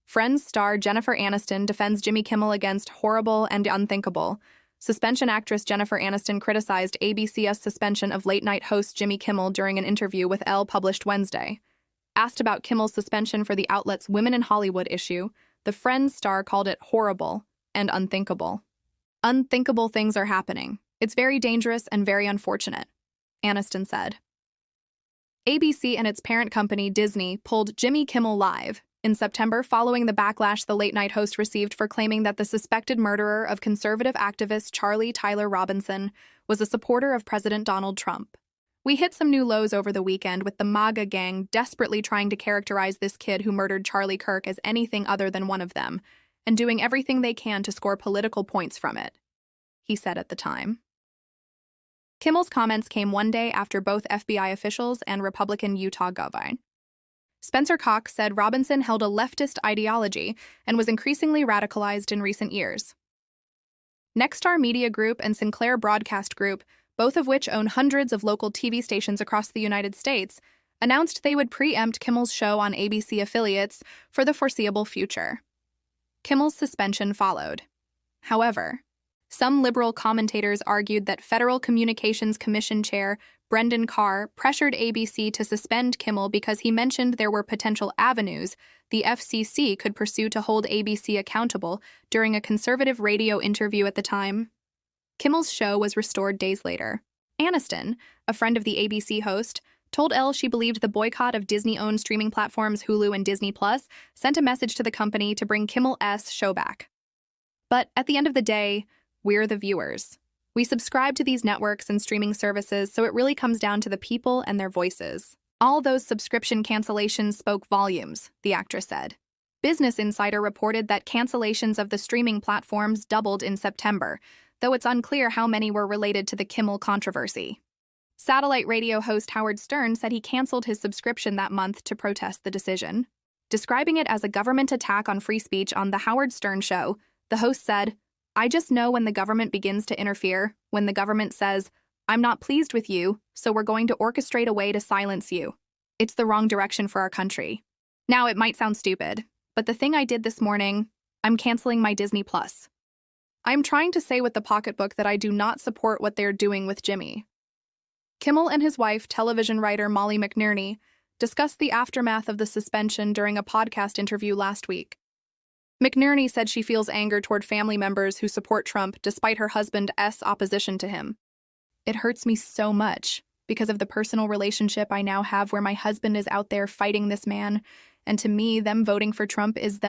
Friends star Jennifer Aniston defends Jimmy Kimmel against horrible and unthinkable. Suspension actress Jennifer Aniston criticized ABC's suspension of late-night host Jimmy Kimmel during an interview with Elle published Wednesday. Asked about Kimmel's suspension for the outlet's Women in Hollywood issue, the Friends star called it horrible and unthinkable. Unthinkable things are happening. It's very dangerous and very unfortunate, Aniston said. ABC and its parent company, Disney, pulled Jimmy Kimmel Live in September following the backlash the late-night host received for claiming that the suspected murderer of conservative activist Charlie Tyler Robinson was a supporter of President Donald Trump. We hit some new lows over the weekend with the MAGA gang desperately trying to characterize this kid who murdered Charlie Kirk as anything other than one of them, and doing everything they can to score political points from it, he said at the time. Kimmel's comments came one day after both FBI officials and Republican Utah Governor Spencer Cox said Robinson held a leftist ideology and was increasingly radicalized in recent years. Nexstar Media Group and Sinclair Broadcast Group, both of which own hundreds of local TV stations across the United States, announced they would preempt Kimmel's show on ABC affiliates for the foreseeable future. Kimmel's suspension followed. However, some liberal commentators argued that Federal Communications Commission Chair Brendan Carr pressured ABC to suspend Kimmel because he mentioned there were potential avenues the FCC could pursue to hold ABC accountable during a conservative radio interview at the time. Kimmel's show was restored days later. Aniston, a friend of the ABC host, told Elle she believed the boycott of Disney-owned streaming platforms Hulu and Disney Plus sent a message to the company to bring Kimmel's show back. But at the end of the day, we're the viewers. We subscribe to these networks and streaming services, so it really comes down to the people and their voices. All those subscription cancellations spoke volumes, the actress said. Business Insider reported that cancellations of the streaming platforms doubled in September, though it's unclear how many were related to the Kimmel controversy. Satellite radio host Howard Stern said he canceled his subscription that month to protest the decision. Describing it as a government attack on free speech on The Howard Stern Show, the host said, "I just know when the government begins to interfere, when the government says, 'I'm not pleased with you, so we're going to orchestrate a way to silence you.' It's the wrong direction for our country." Now, it might sound stupid, but the thing I did this morning, I'm canceling my Disney Plus. I'm trying to say with the pocketbook that I do not support what they're doing with Jimmy. Kimmel and his wife, television writer Molly McNerney, discussed the aftermath of the suspension during a podcast interview last week. McNerney said she feels anger toward family members who support Trump despite her husband's opposition to him. "It hurts me so much because of the personal relationship I now have where my husband is out there fighting this man, and to me, them voting for Trump is them